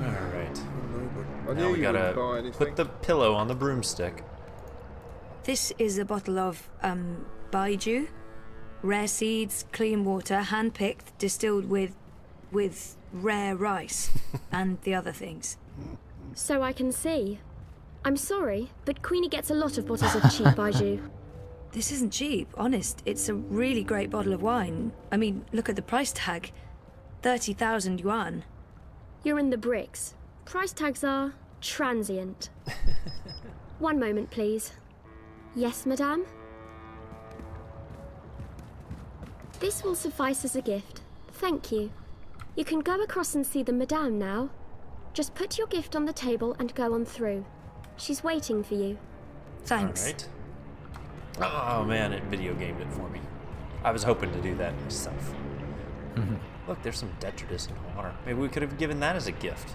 Alright. I knew Now we you wouldn't buy gotta anything. put the pillow on the broomstick. This is a bottle of, Baiju. Rare seeds, clean water, hand-picked, distilled with rare rice. And the other things. So I can see. I'm sorry, but Queenie gets a lot of bottles of cheap Baiju. This isn't cheap, honest. It's a really great bottle of wine. I mean, look at the price tag. 30,000 yuan. You're in the bricks. Price tags are transient. One moment, please. Yes, madame? This will suffice as a gift. Thank you. You can go across and see the madame now. Just put your gift on the table and go on through. She's waiting for you. Thanks. Alright. Oh man, it video gamed it for me. I was hoping to do that myself. Look, there's some detritus in the water. Maybe we could have given that as a gift.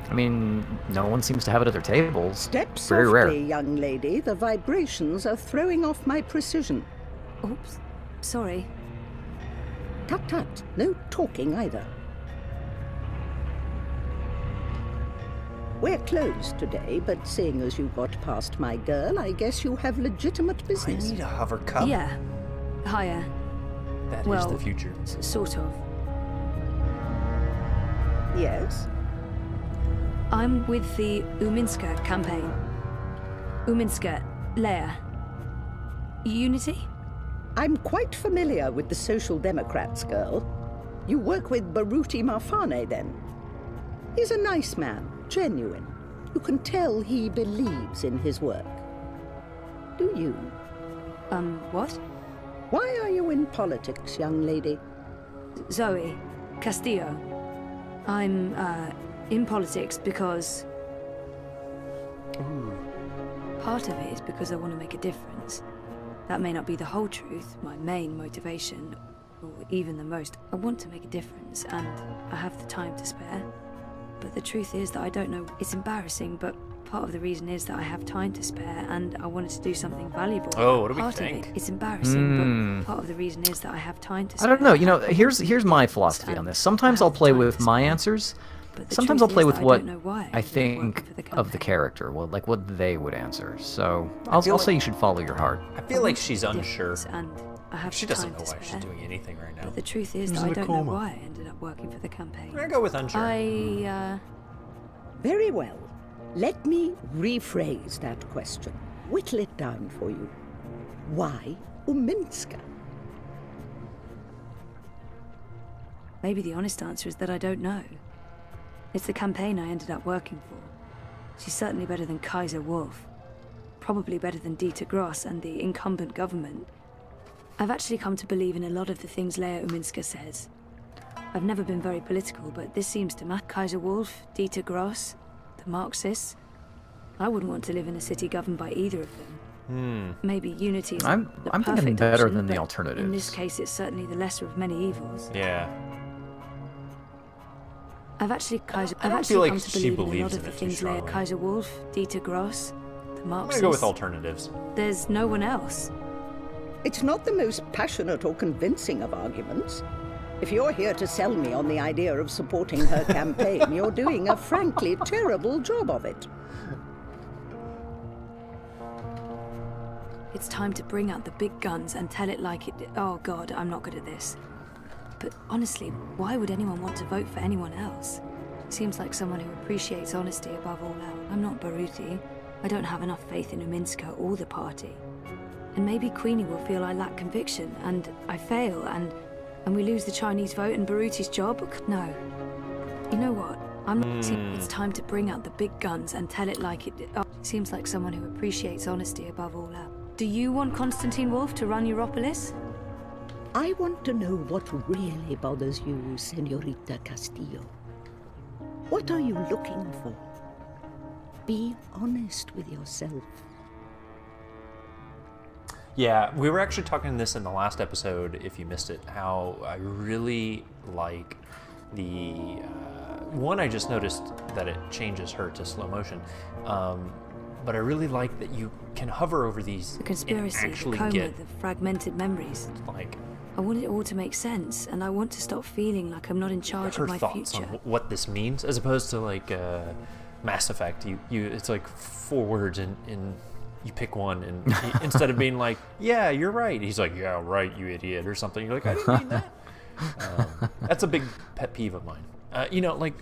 I mean, no one seems to have it at their tables. Step Very softly, rare. young lady. The vibrations are throwing off my precision. Oops. Sorry. Tut tut. No talking either. We're closed today, but seeing as you got past my girl, I guess you have legitimate I business. need a hover cup. Yeah. Higher. That is Well, the future. Sort of. Yes? I'm with the Uminska campaign. Uminska, Leia. Unity? I'm quite familiar with the Social Democrats, girl. You work with Baruti Marfane, then? He's a nice man, genuine. You can tell he believes in his work. Do you? What? Why are you in politics, young lady? Zoe. Castillo. I'm, in politics because... Part of it is because I want to make a difference. That may not be the whole truth, my main motivation, or even the most. I want to make a difference, and I have the time to spare. But the truth is that I don't know. It's embarrassing, but part of the reason is that I have time to spare, and I wanted to do something valuable. Oh, what do we Part think? of it, it's embarrassing, but part of the reason is that I have time to I spare. don't know. You know, here's my philosophy on this. Sometimes I'll play with my answers. But the Sometimes I'll truth play is with that I what don't know why I I'm think working for the of the campaign. character, well, like what they would answer. So I'll feel say like- you should follow your heart. I feel like she's unsure. And I have She doesn't time know to why she's spare. doing anything right now. But the truth is She's that I in a don't know coma. why I ended up working for the campaign. I'm gonna go with unsure. Very well. Let me rephrase that question. Whittle it down for you. Why Uminska? Maybe the honest answer is that I don't know. It's the campaign I ended up working for. She's certainly better than Kaiser Wolf. Probably better than Dieter Gross and the incumbent government. I've actually come to believe in a lot of the things Leia Uminska says. I've never been very political, but this seems to match. Kaiser Wolf, Dieter Gross, the Marxists. I wouldn't want to live in a city governed by either of them. Maybe unity is I'm the thinking perfect better option, than the but alternatives. in this case, it's certainly the lesser of many evils. Yeah. I've actually I don't come feel like to she believe in a believes lot in of the it too things Leia strongly. Kaiser Wolf, Dieter Gross, the I'm Marxists. gonna go with alternatives. There's no one else. It's not the most passionate or convincing of arguments. If you're here to sell me on the idea of supporting her campaign, you're doing a frankly terrible job of it. It's time to bring out the big guns and tell it like it. Oh God, I'm not good at this. But honestly, why would anyone want to vote for anyone else? Seems like someone who appreciates honesty above all else. I'm not Baruti. I don't have enough faith in Uminska or the party. And maybe Queenie will feel I lack conviction, and I fail, and we lose the Chinese vote and Baruti's job. No. You know what? I'm not. It's time to bring out the big guns and tell it like it. Oh, seems like someone who appreciates honesty above all else. Do you want Constantine Wolf to run Europolis? I want to know what really bothers you, Senorita Castillo. What are you looking for? Be honest with yourself. Yeah, we were actually talking this in the last episode, if you missed it, how I really like the... one, I just noticed that it changes her to slow motion. But I really like that you can hover over these The conspiracy, and the actually coma, get, the fragmented memories. like, I want it all to make sense, and I want to stop feeling like I'm not in charge Her of my thoughts future. on what this means, as opposed to like Mass Effect. It's like 4 words, and you pick one, and instead of being like, "Yeah, you're right," he's like, "Yeah, right, you idiot," or something. You're like, "I didn't mean that." That's a big pet peeve of mine. Like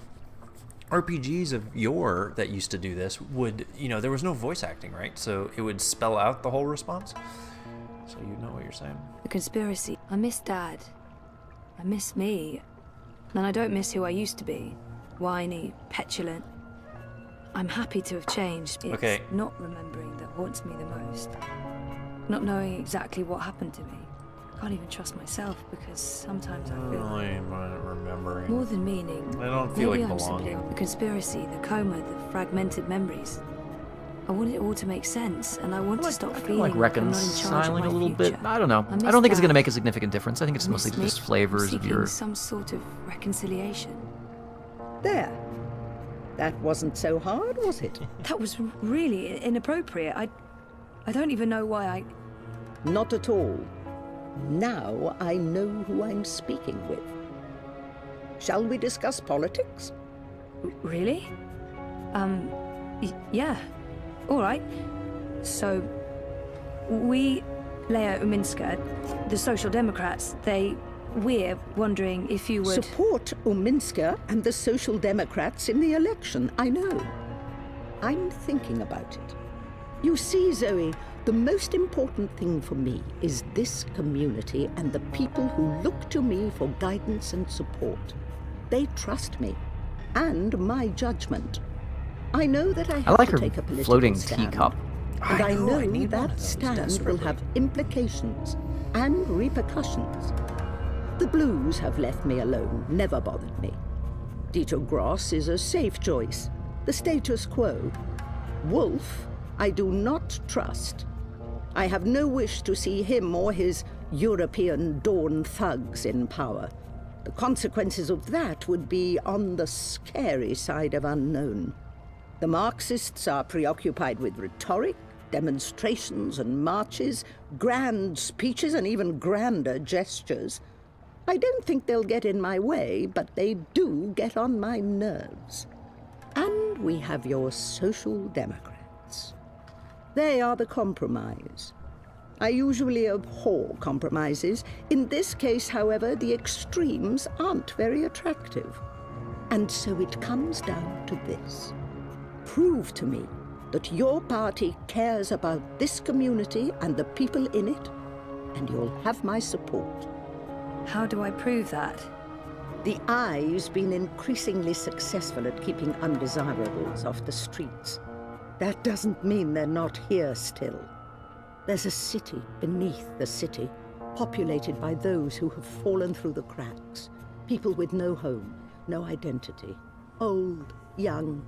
RPGs of yore that used to do this would, there was no voice acting, right? So it would spell out the whole response. So you know what you're saying. The conspiracy. I miss Dad. I miss me. And I don't miss who I used to be. Whiny, petulant. I'm happy to have changed. It's Okay. not remembering that haunts me the most. Not knowing exactly what happened to me. I can't even trust myself because sometimes I feel I'm not remembering. more than meaning. I don't feel maybe like I'm simply belonging. the conspiracy, the coma, the fragmented memories. I want it all to make sense, and I want to stop I feel feeling like like I'm not in charge of reconciling my a little future. bit. I don't know. I I miss don't think it's going to Dad. make a significant difference. I think it's mostly Miss me. just flavors of Seeking your. some sort of reconciliation. There. That wasn't so hard, was it? That was really inappropriate. I don't even know why I... Not at all. Now I know who I'm speaking with. Shall we discuss politics? Really? Yeah. All right. So, we, Leia Uminska, the Social Democrats, we're wondering if you would... Support Uminska and the Social Democrats in the election, I know. I'm thinking about it. You see, Zoe, the most important thing for me is this community and the people who look to me for guidance and support. They trust me and my judgment. I know that I have like to her take a political floating stand, teacup. and I know I need one of that those stand will desperately. have implications and repercussions. The Blues have left me alone, never bothered me. Dieter Gross is a safe choice, the status quo. Wolf, I do not trust. I have no wish to see him or his European Dawn thugs in power. The consequences of that would be on the scary side of unknown. The Marxists are preoccupied with rhetoric, demonstrations and marches, grand speeches and even grander gestures. I don't think they'll get in my way, but they do get on my nerves. And we have your Social Democrats. They are the compromise. I usually abhor compromises. In this case, however, the extremes aren't very attractive. And so it comes down to this. Prove to me that your party cares about this community and the people in it, and you'll have my support. How do I prove that? The Eye's been increasingly successful at keeping undesirables off the streets. That doesn't mean they're not here still. There's a city beneath the city, populated by those who have fallen through the cracks. People with no home, no identity. Old, young,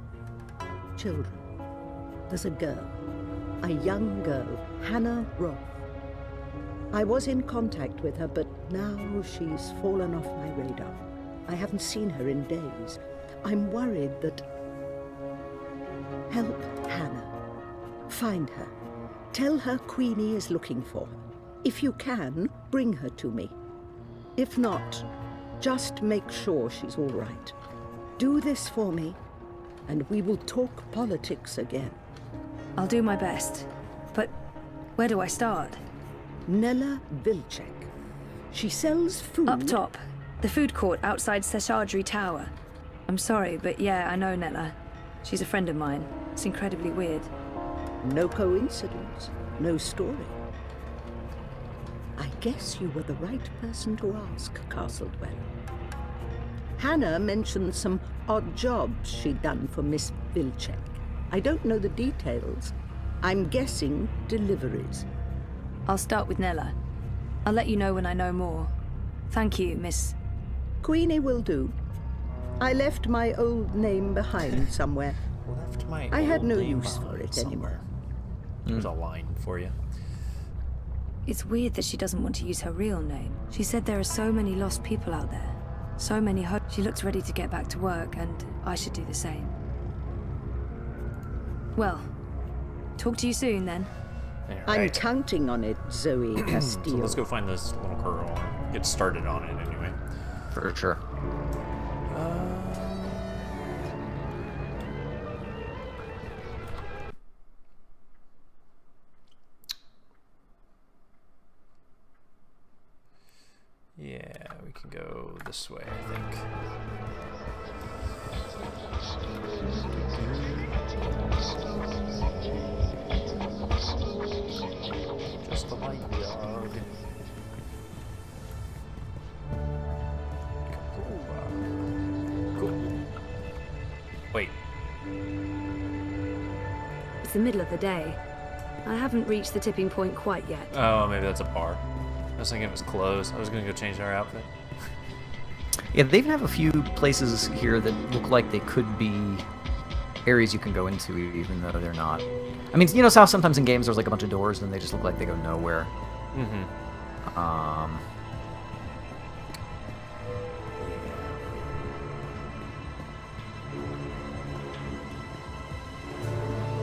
children. There's a girl, a young girl, Hannah Roth. I was in contact with her, but now she's fallen off my radar. I haven't seen her in days. I'm worried that... Help Hannah. Find her. Tell her Queenie is looking for her. If you can, bring her to me. If not, just make sure she's all right. Do this for me, and we will talk politics again. I'll do my best. But where do I start? Nella Vilcek. She sells food... Up top. The food court outside Seshadri Tower. I'm sorry, but yeah, I know Nella. She's a friend of mine. It's incredibly weird. No coincidence, no story. I guess you were the right person to ask, Castle Dweller. Hannah mentioned some odd jobs she'd done for Miss Vilcek. I don't know the details. I'm guessing deliveries. I'll start with Nella. I'll let you know when I know more. Thank you, Miss... Queenie will do. I left my old name behind somewhere. Left my I had old no name use for behind it somewhere. anymore. There's a line for you. It's weird that she doesn't want to use her real name. She said there are so many lost people out there. So many hopes. She looks ready to get back to work, and I should do the same. Well, talk to you soon then. All I'm right. counting on it, Zoe So Castillo. let's go find this little girl. get started on it anyway. For sure. Yeah, we can go this way, I think. Just a light yard. Cool. Wait. It's the middle of the day. I haven't reached the tipping point quite yet. Oh, maybe that's a bar. I was thinking it was closed. I was gonna go change our outfit. Yeah, they even have a few places here that look like they could be areas you can go into, even though they're not. I mean, you know how sometimes in games there's like a bunch of doors and they just look like they go nowhere? Mm-hmm.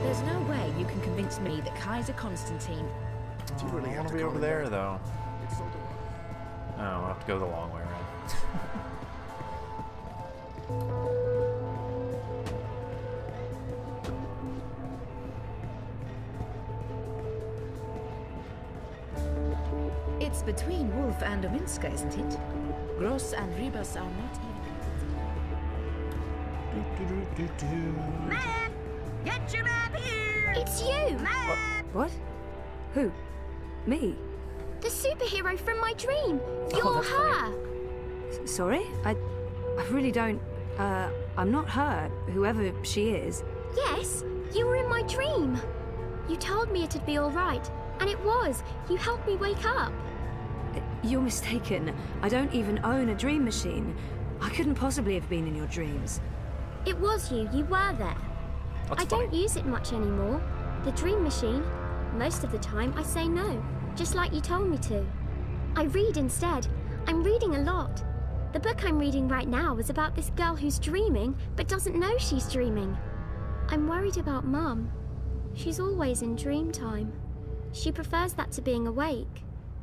There's no way you can convince me that Kaiser Constantine... I want to be over there, though. Oh, I'll have to go the long way around. It's between Wolf and Ominska, isn't it? Gross and Rebus are not even... Map! Get your map here! It's you! What? Who? Me? The superhero from my dream! You're that's her! Sorry? I really don't... I'm not her, whoever she is. Yes, you were in my dream. You told me it'd be alright, and it was. You helped me wake up. You're mistaken. I don't even own a dream machine. I couldn't possibly have been in your dreams. It was you. You were there. That's I don't funny. use it much anymore. The dream machine. Most of the time, I say no, just like you told me to. I read instead. I'm reading a lot. The book I'm reading right now is about this girl who's dreaming, but doesn't know she's dreaming. I'm worried about Mum. She's always in dream time. She prefers that to being awake.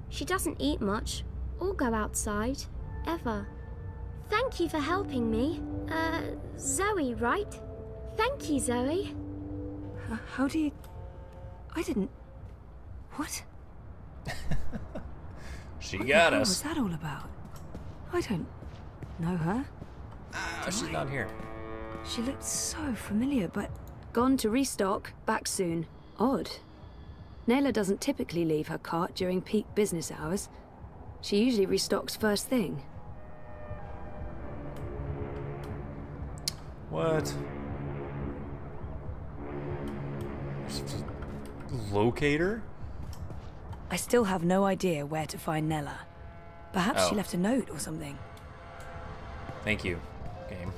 She doesn't eat much, or go outside, ever. Thank you for helping me. Zoe, right? Thank you, Zoe. How do you... I didn't... What? She What got the hell us. was that all about? I don't know her. Ah, she's not here. She looked so familiar, but... Gone to restock, back soon. Odd. Nayla doesn't typically leave her cart during peak business hours. She usually restocks first thing. What? Locator? I still have no idea where to find Nella. Perhaps she Oh. left a note or something. Thank you, game.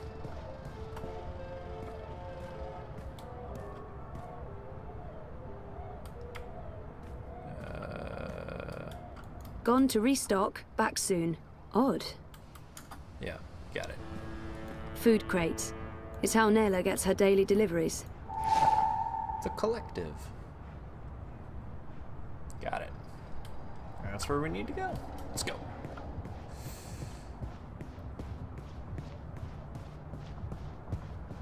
Gone to restock, back soon. Odd. Yeah, got it. Food crates. It's how Nella gets her daily deliveries. The collective. Got it. That's where we need to go. Let's go.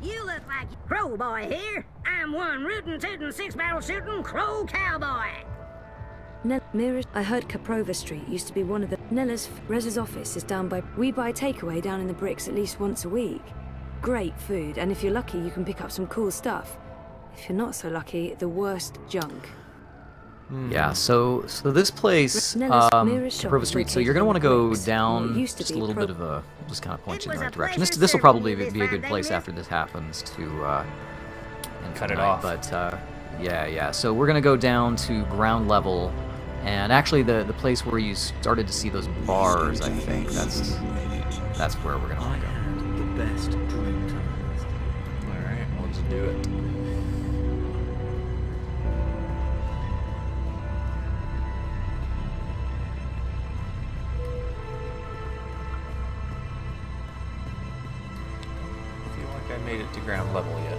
You look like Crow Boy here. I'm one rootin' tootin' six-barrel shootin' Crow Cowboy. Mira, I heard Caprova Street used to be one of the... Nella's Rez's office is down by... We buy takeaway down in the bricks at least once a week. Great food, and if you're lucky, you can pick up some cool stuff. If you're not so lucky, the worst junk. Yeah, so this place, Nella's Mira's shop Caprova is Street, so located you're going to in want to the go bricks. down It used to just a be little Pro- bit of a... Just kind of point It you in the was right a direction. pleasure This will serving probably you be this a good fine place day, after this happens to end Cut the it night. off. But yeah. So we're going to go down to ground level, and actually the place where you started to see those bars, I think, that's where we're going to want to go. The best dream times. Alright, let's do it. I feel like I made it to ground level yet.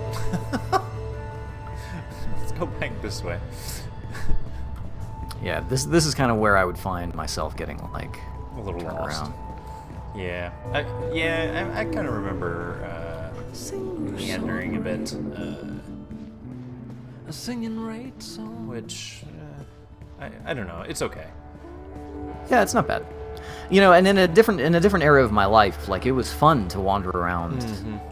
Let's go back this way. Yeah, this is kind of where I would find myself getting like a little turn lost. around. Yeah, I kind of remember meandering a bit, A singing rate song. which I don't know. It's okay. Yeah, it's not bad. You know, and in a different area of my life, like, it was fun to wander around.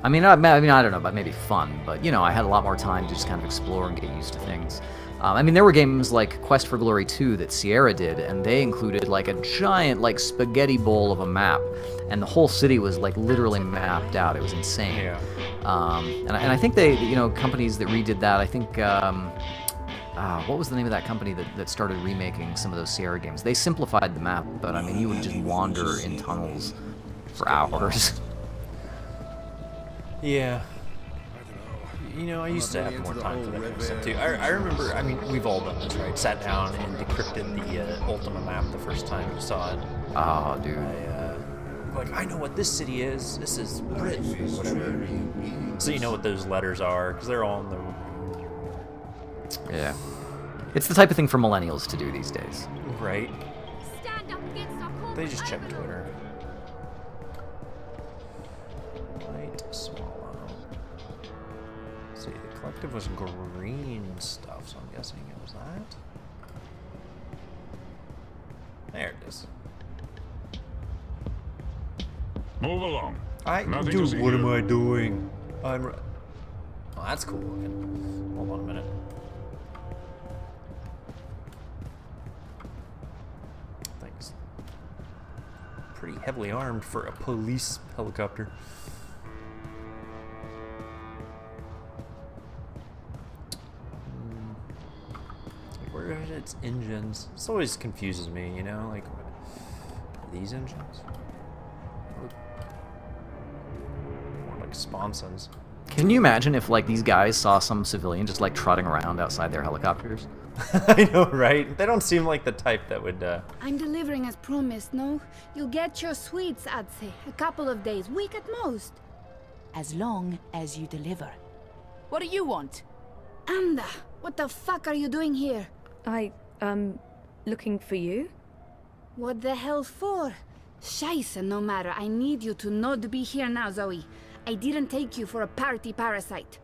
I mean, I don't know about maybe fun, but, you know, I had a lot more time to just kind of explore and get used to things. I mean, there were games like Quest for Glory 2 that Sierra did, and they included, like, a giant, like, spaghetti bowl of a map, and the whole city was, like, literally mapped out. It was insane. Yeah. And I think they, you know, companies that redid that, I think, what was the name of that company that started remaking some of those Sierra games? They simplified the map, but, I mean, you would just wander in tunnels for hours. Yeah. You know, I used to have more time for that kind of stuff too. I remember, I mean, we've all done this, right? Sat down and decrypted the Ultima map the first time you saw it. Oh, dude. I know what this city is. This is Britain, whatever. So you know what those letters are, because they're all in the... Yeah. It's the type of thing for millennials to do these days. Right? Stand up against our corporate They just check overlords. Twitter. Light swallow. Let's see, the collective was green stuff, so I'm guessing it was that. There it is. Move along. Nothing to Dude, see what here. am I doing? Oh, that's cool looking. Hold on a minute. Thanks. Pretty heavily armed for a police helicopter. Where are its engines? This always confuses me, you know? Like, are these engines? More like sponsons. Can you imagine if, like, these guys saw some civilian just, like, trotting around outside their helicopters? I know, right? They don't seem like the type that would, I'm delivering as promised, no? You'll get your sweets, I'd say. A couple of days, week at most. As long as you deliver. What do you want? Anda, what the fuck are you doing here? Looking for you? What the hell for? Scheisse, no matter. I need you to not be here now, Zoe. I didn't take you for a party parasite.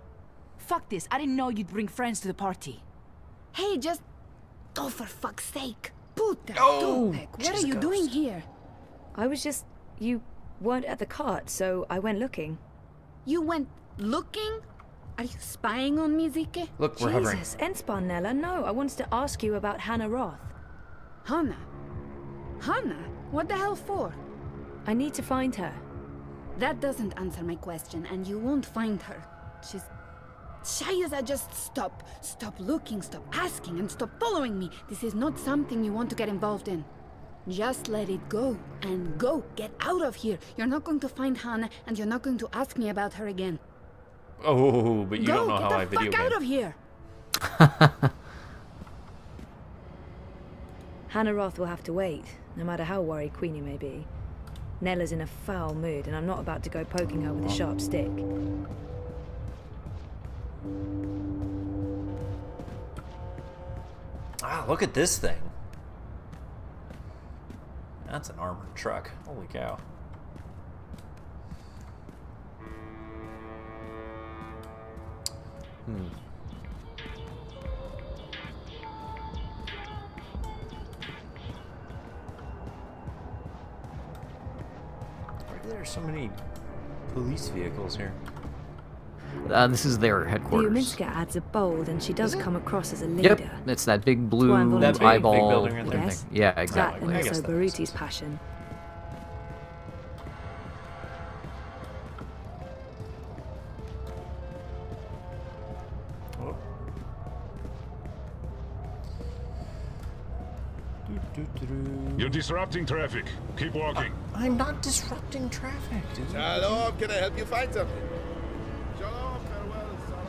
Fuck this. I didn't know you'd bring friends to the party. Hey, just... Oh, for fuck's sake. Puta, Oh, Tupek, what are Jesus you Ghost. doing here? I was just... You weren't at the cart, so I went looking. You went looking? Are you spying on me, Zike? look, we're hovering. Jesus, Ensparnella, no. I wanted to ask you about Hannah Roth. Hannah? Hannah? What the hell for? I need to find her. That doesn't answer my question, and you won't find her. She's... Shayza, just stop. Stop looking, stop asking, and stop following me. This is not something you want to get involved in. Just let it go, and go. Get out of here. You're not going to find Hannah, and you're not going to ask me about her again. Oh, but you Go, don't know how I get the video fuck out game. of here! Hannah Roth will have to wait, no matter how worried Queenie may be. Nella's in a foul mood, and I'm not about to go poking her with a sharp stick. Ah, look at this thing. That's an armored truck. Holy cow. Why are there so many police vehicles here? This is their The headquarters. Uminska ads are bold, and she does come across as a leader. Yep, it's that big why I'm blue volunteering. That big eyeball building right looking there. Yes. thing. Yeah, That exactly. and I guess also that makes Baruti's sense. passion. Oh. You're disrupting traffic. Keep walking. I'm not disrupting traffic, dude. Hello, can I help you find something? Shalom, farewell, salam.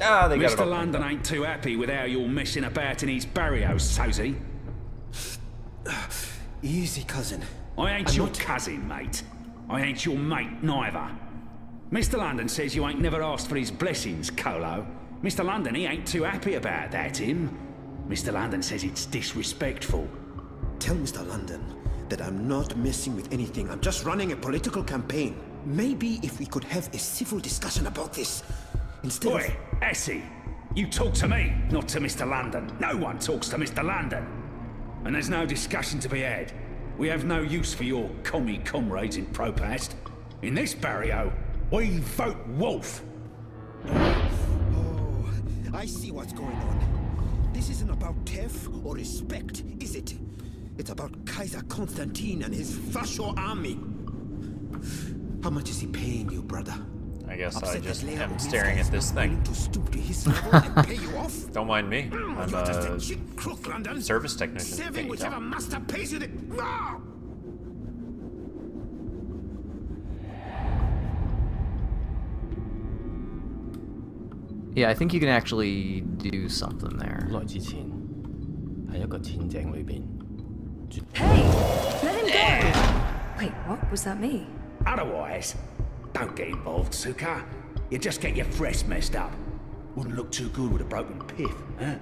Ah, they got it Mr. all. London ain't too happy with how you're messing about in his barrios, Sozy. Easy, cousin. I ain't your cousin, mate. I ain't your mate, neither. Mr. London says you ain't never asked for his blessings, Colo. Mr. London, he ain't too happy about that, him. Mr. London says it's disrespectful. Tell Mr. London that I'm not messing with anything. I'm just running a political campaign. Maybe if we could have a civil discussion about this, instead Oi, Essie, you talk to me, not to Mr. London. No one talks to Mr. London. And there's no discussion to be had. We have no use for your commie comrades in Propast. In this barrio, we vote wolf. Oh, I see what's going on. This isn't about theft or respect, is it? It's about Kaiser Constantine and his Fascio army. How much is he paying you, brother? I guess I just am staring at this thing. To stoop to his level and pay you off? Don't mind me. I'm You're just a cheap crook, London. service technician. Serving whichever master pays you the... Ah! Yeah, I think you can actually do something there. 好耐之前，喺一個天井裏邊。 Hey! Let him go! Wait, what? Was that me? Otherwise, don't get involved, Suka. You just get your fresh messed up. Wouldn't look too good with a broken pith, huh?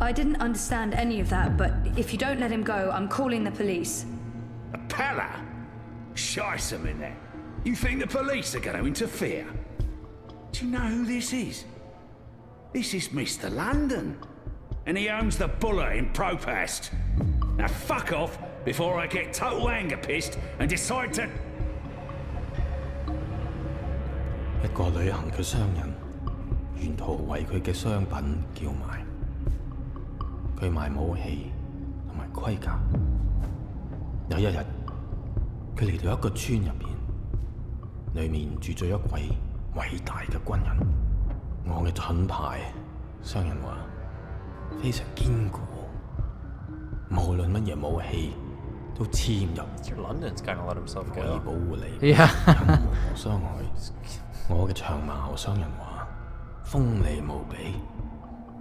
I didn't understand any of that, but if you don't let him go, I'm calling the police. A palla? Shice them in there. You think the police are going to interfere? Do you know who this is? This is Mr. London. And he owns the Buller in Propast. Now fuck off before I get total anger pissed and decide to... 一個旅行嘅商人，沿途為佢嘅商品叫賣。佢賣武器同埋盔甲。有一日，佢嚟到一個村入邊，裏面住咗一位偉大嘅軍人。我嘅盾牌，商人話非常堅固，無論乜嘢武器都黐入， London's kind of let himself 可以 go. 保護你，任何傷害。我嘅長矛，商人話鋒利無比。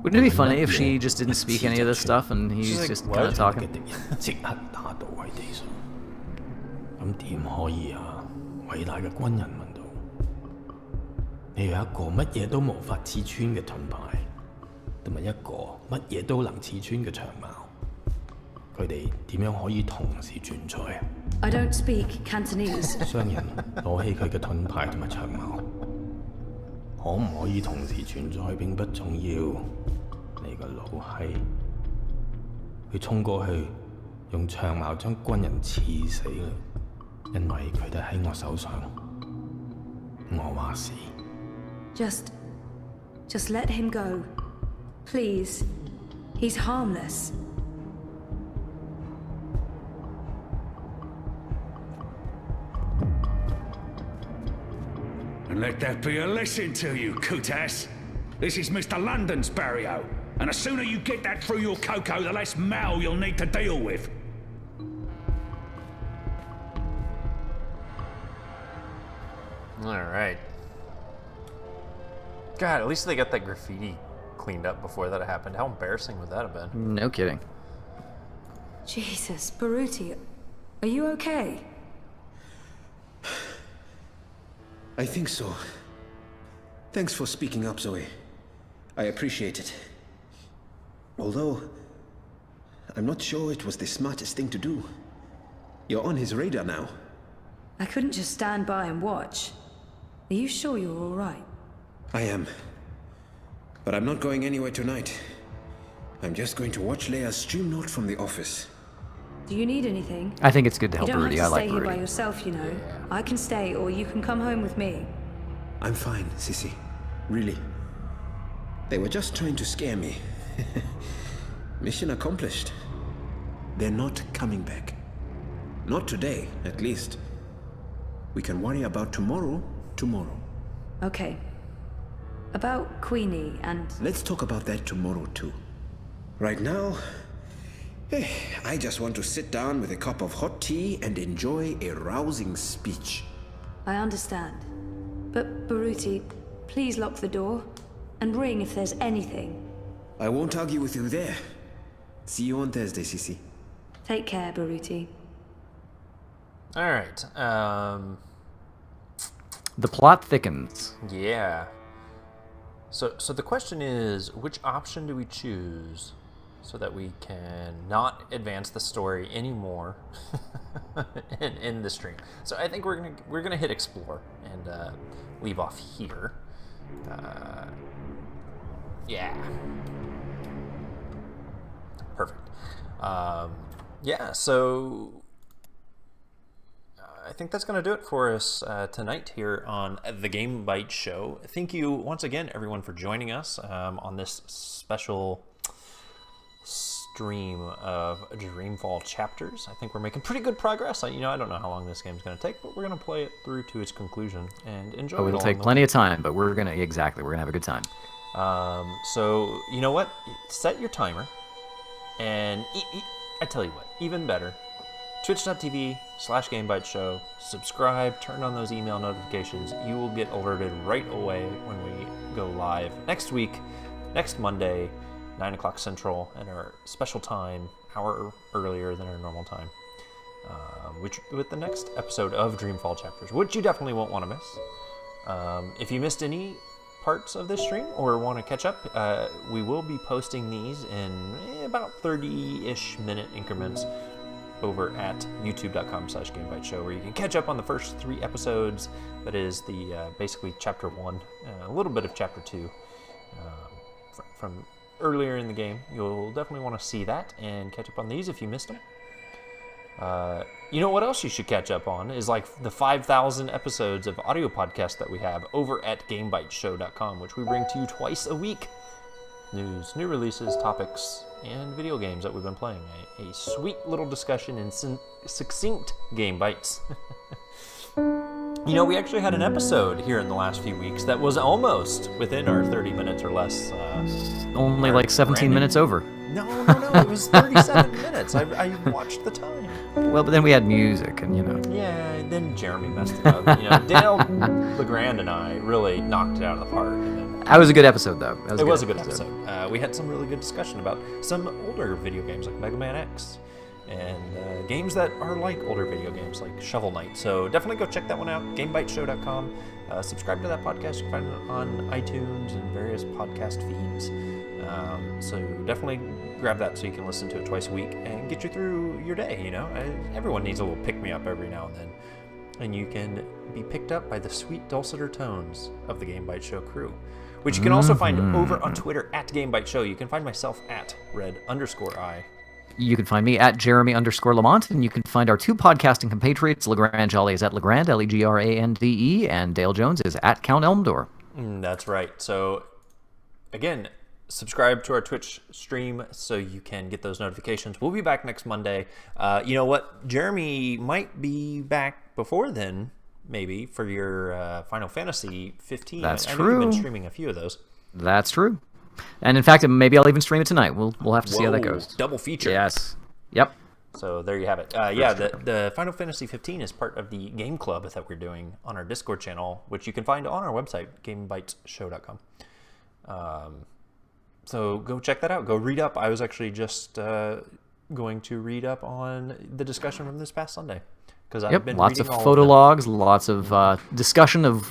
Wouldn't it be funny if she just didn't speak any of this stuff and he's just kind of talking? 即刻打倒喺地上，咁點可以啊？偉大嘅軍人問道：你有一個乜嘢都無法刺穿嘅盾牌，同埋一個乜嘢都能刺穿嘅長矛，佢哋點樣可以同時存在啊？ I don't speak Cantonese. 商人攞起佢嘅盾牌同埋長矛，可唔可以同時存在並不重要。你個老閪，佢衝過去，用長矛將軍人刺死啦，因為佢哋喺我手上。我話事。Just let him go. Please. He's harmless. And let that be a lesson to you, Kutas. This is Mr. London's barrio, and the sooner you get that through your cocoa, the less mal you'll need to deal with. Alright. God, at least they got that graffiti cleaned up before that happened. How embarrassing would that have been? No kidding. Jesus, Baruti, are you okay? I think so. Thanks for speaking up, Zoe. I appreciate it. Although, I'm not sure it was the smartest thing to do. You're on his radar now. I couldn't just stand by and watch. Are you sure you're all right? I am. But I'm not going anywhere tonight. I'm just going to watch Leia's stream note from the office. Do you need anything? I think it's good to help You don't Rudy. have I to like stay here by Rudy. yourself, you know. I can stay, or you can come home with me. I'm fine, Sissy. Really. They were just trying to scare me. Mission accomplished. They're not coming back. Not today, at least. We can worry about tomorrow, tomorrow. Okay. About Queenie and... Let's talk about that tomorrow, too. Right now, I just want to sit down with a cup of hot tea and enjoy a rousing speech. I understand. But, Baruti, please lock the door. And ring if there's anything. I won't argue with you there. See you on Thursday, Sissy. Take care, Baruti. Alright, The plot thickens. yeah. So the question is, which option do we choose? so that we can not advance the story anymore in the stream. So I think we're gonna hit explore and leave off here. Yeah. Perfect. Yeah, so I think that's going to do it for us tonight here on the Game Bytes Show. Thank you once again, everyone, for joining us on this special stream of Dreamfall Chapters. I think we're making pretty good progress. I don't know how long this game's going to take, but we're going to play it through to its conclusion and enjoy it. Oh, it'll take plenty of time, but we're going to have a good time. So, you know what? Set your timer, and I tell you what, even better, twitch.tv/GameByteShow, subscribe, turn on those email notifications. You will get alerted right away when we go live next week, next Monday, 9 o'clock Central, and our special time, hour earlier than our normal time, which with the next episode of Dreamfall Chapters, which you definitely won't want to miss. If you missed any parts of this stream or want to catch up, we will be posting these in about 30-ish minute increments over at youtube.com/GameByteShow, where you can catch up on the first 3 episodes. That is the basically chapter 1, a little bit of chapter 2 from earlier in the game. You'll definitely want to see that and catch up on these if you missed them. You know what else you should catch up on is like the 5,000 episodes of audio podcasts that we have over at GameBytesShow.com, which we bring to you twice a week. News, new releases, topics, and video games that we've been playing. A sweet little discussion in succinct Game Bytes. We actually had an episode here in the last few weeks that was almost within our 30 minutes or less. Only like 17 minutes over. No, it was 37 minutes. I watched the time. Well, but then we had music, and Yeah, then Jeremy messed it up. Dale LeGrand and I really knocked it out of the park. And then, that was a good episode, though. It was a good episode. We had some really good discussion about some older video games like Mega Man X, and games that are like older video games like Shovel Knight. So definitely go check that one out, GameBytesShow.com. Subscribe to that podcast. You can find it on iTunes and various podcast feeds. So definitely grab that so you can listen to it twice a week and get you through your day. Everyone needs a little pick-me-up every now and then. And you can be picked up by the sweet dulcimer tones of the Game Bytes Show crew, which you can also find over on Twitter at Game Bytes Show. You can find myself at red_I. You can find me at Jeremy_Lamont, and you can find our 2 podcasting compatriots. Legrand Jolly is at Legrand, Legrande, and Dale Jones is at Count Elmdor. That's right. So, again, subscribe to our Twitch stream so you can get those notifications. We'll be back next Monday. You know what? Jeremy might be back before then, maybe, for your Final Fantasy 15. That's true. I know you've been streaming a few of those. That's true. And in fact, maybe I'll even stream it tonight. We'll have to see how that goes. Double feature. Yes. Yep. So there you have it. The Final Fantasy 15 is part of the game club that we're doing on our Discord channel, which you can find on our website, GameBytesShow.com. So go check that out. Go read up. I was actually just going to read up on the discussion from this past Sunday. I've been lots of reading all photo of logs, lots of discussion of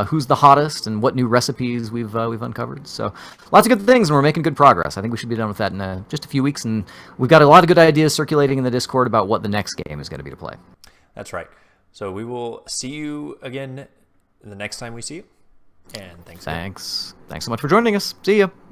who's the hottest and what new recipes we've uncovered. So lots of good things, and we're making good progress. I think we should be done with that in just a few weeks, and we've got a lot of good ideas circulating in the Discord about what the next game is going to be to play. That's right. So we will see you again the next time we see you, and thanks. Thanks so much for joining us. See you.